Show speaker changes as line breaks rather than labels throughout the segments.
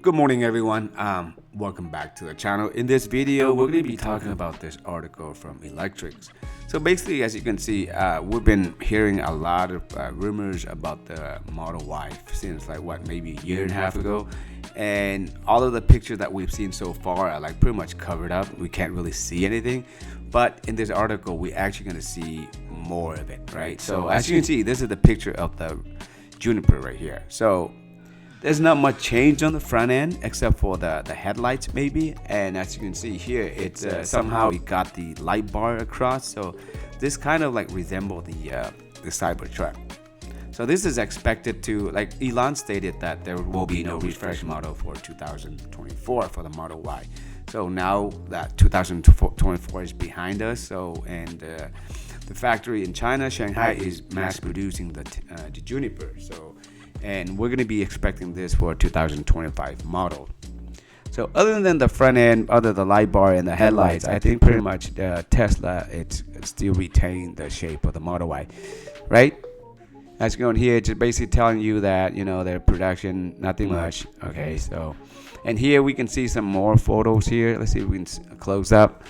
Good morning, everyone. Welcome back to the channel. In this video, we're going to be talking about this article from Electrics. So basically, as you can see, we've been hearing a lot of rumors about the Model Y since maybe a year and a half ago. And all of the pictures that we've seen so far are pretty much covered up. We can't really see anything. But in this article, we're actually going to see more of it, right? So as you can see, this is the picture of the Juniper right here. So there's not much change on the front end except for the headlights maybe, and as you can see here, it's somehow it got the light bar across, so this kind of resemble the Cybertruck. So this is expected to, Elon stated that there will be no refresh model for 2024 for the Model Y. So now that 2024 is behind us, and the factory in China, Shanghai, is mass producing the Juniper. And we're going to be expecting this for a 2025 model. So other than the front end, other the light bar and the headlights, I think pretty much the Tesla, it's still retaining the shape of the Model Y, right? As going here, it's basically telling you that, their production, nothing much. Okay, so, and here we can see some more photos here. Let's see if we can close up.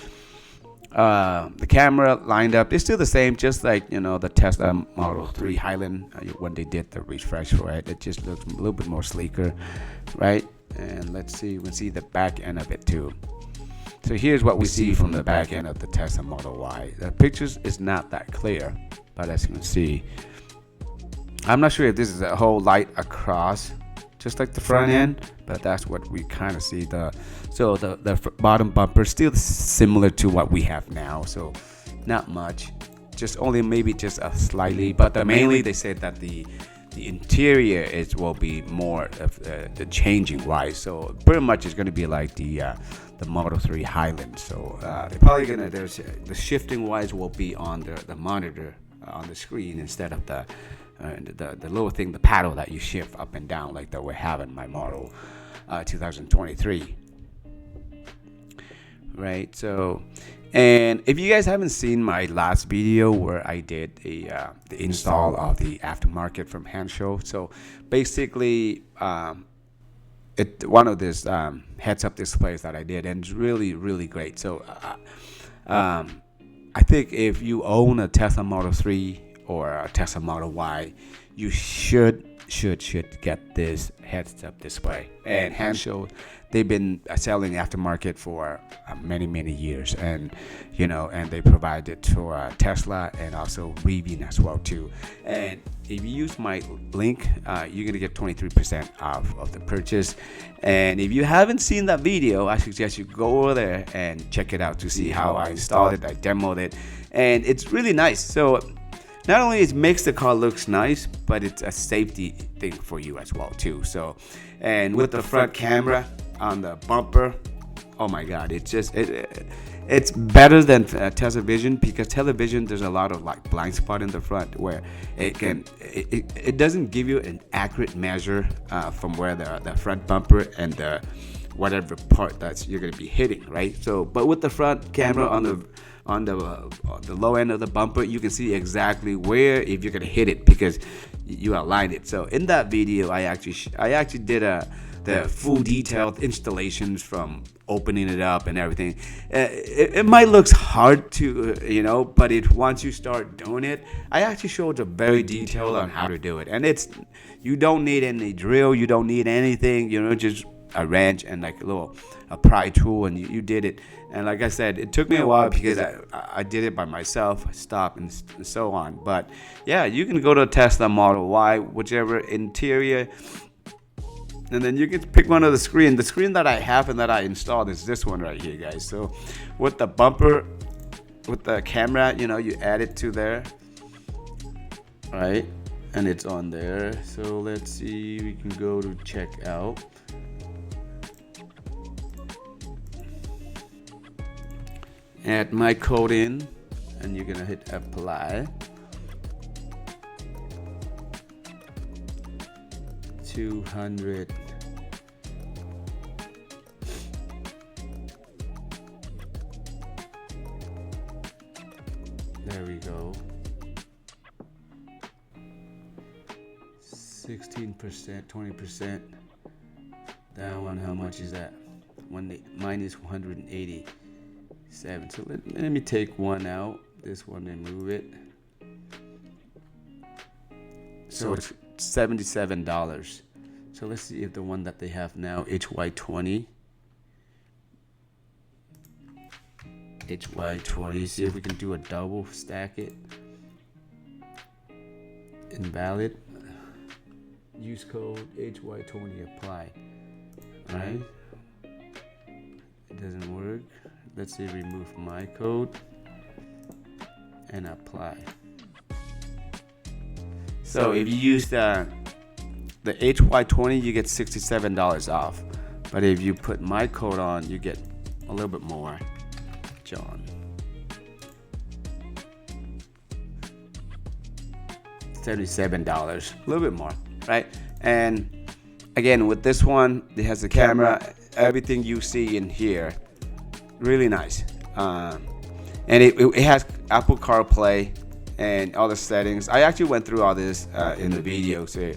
The camera lined up, it's still the same, just like the Tesla Model 3 Highland when they did the refresh for it. It just looks a little bit more sleeker, right? And let's see, we can see the back end of it too. So here's what we see from the back end of the Tesla Model Y. The pictures is not that clear, but as you can see, I'm not sure if this is a whole light across just like the front end, but that's what we kind of see. The bottom bumper still similar to what we have now, so not much, just only maybe just a slightly, but mainly they said that the interior will be more of the changing wise, so pretty much it's going to be like the Model 3 Highland. So they're probably gonna, the shifting wise will be on the monitor on the screen instead of the little thing, the paddle that you shift up and down like that we have in my model 2023, right? So, and if you guys haven't seen my last video where I did the install of the aftermarket from Hanshow, so basically one of this heads-up displays that I did, and it's really great. So I think if you own a Tesla Model 3 or a Tesla Model Y, you should get this heads-up display. And Hanshow, they've been selling aftermarket for many years, and and they provide it to Tesla and also Rivian as well too. And if you use my link, you're gonna get 23% off of the purchase. And if you haven't seen that video, I suggest you go over there and check it out to see how I installed it, I demoed it, and it's really nice. So not only it makes the car looks nice, but it's a safety thing for you as well too. So, and with the front camera on the bumper, oh my God, it's better than Tesla Vision, because Tesla Vision, there's a lot of blind spot in the front where it doesn't give you an accurate measure from where the front bumper and the whatever part that you're gonna be hitting, right? So, but with the front camera on the low end of the bumper, you can see exactly where if you're gonna hit it because you aligned it. So in that video, I actually did the full detailed installations from opening it up and everything. It might look hard to but once you start doing it, I actually showed a very detailed on how to do it. And you don't need any drill, you don't need anything, just a wrench and a pry tool, and you did it. And like I said, it took me a while because I did it by myself. I stopped and so on. But yeah, you can go to Tesla Model Y, whichever interior, and then you can pick one of the screen. The screen that I have and that I installed is this one right here, guys. So with the bumper, with the camera, you add it to there, right? And it's on there. So let's see, we can go to check out. Add my code in, and you're gonna hit apply. 200. There we go. 16%, 20%. That one, how much is that? Minus 187. So let me take one out. This one and move it. So it's $77. So let's see if the one that they have now, HY20. HY20. See if we can do a double, stack it. Invalid. Use code HY20 apply. Alright. It doesn't work. Let's say remove my code and apply. So if you use the HY20, you get $67 off. But if you put my code on, you get a little bit more. John. $77, a little bit more, right? And again, with this one, it has the camera, everything you see in here, really nice. And it has Apple CarPlay and all the settings. I actually went through all this in the video. So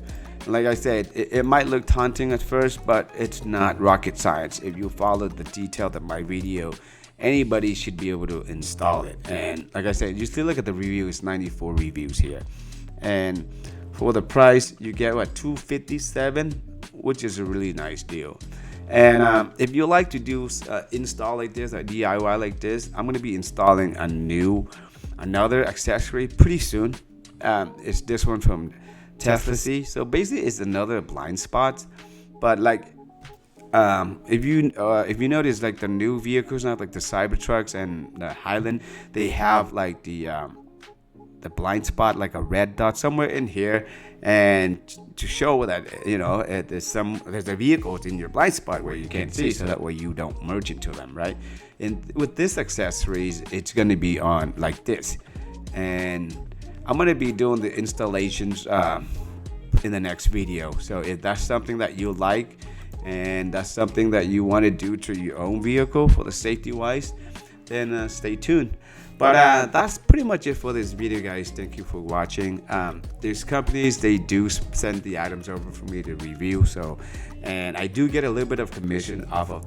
like I said, it might look daunting at first, but it's not rocket science. If you follow the detail of my video, anybody should be able to install it. And like I said, you still look at the reviews, 94 reviews here. And for the price, you get what, $257, which is a really nice deal. And if you like to do install like this, a DIY like this, I'm going to be installing another accessory pretty soon. It's this one from Taptes. So basically, it's another blind spot. But like, if you notice, like the new vehicles now, like the Cybertrucks and the Highland, they have like the blind spot, like a red dot somewhere in here, and to show that there's a vehicles in your blind spot where you can't see, so that way you don't merge into them, right? And with this accessories, it's going to be on like this, and I'm going to be doing the installations in the next video. So if that's something that you like and that's something that you want to do to your own vehicle for the safety wise, then stay tuned. But that's pretty much it for this video, guys. Thank you for watching. There's companies, they do send the items over for me to review, so, and I do get a little bit of commission off of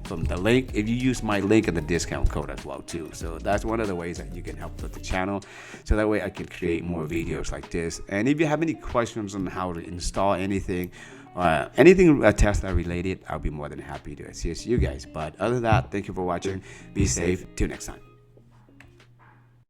from the link. If you use my link and the discount code as well too. So that's one of the ways that you can help with the channel, so that way I can create more videos like this. And if you have any questions on how to install anything, anything Tesla related, I'll be more than happy to assist you guys. But other than that, thank you for watching. Be safe. Till next time.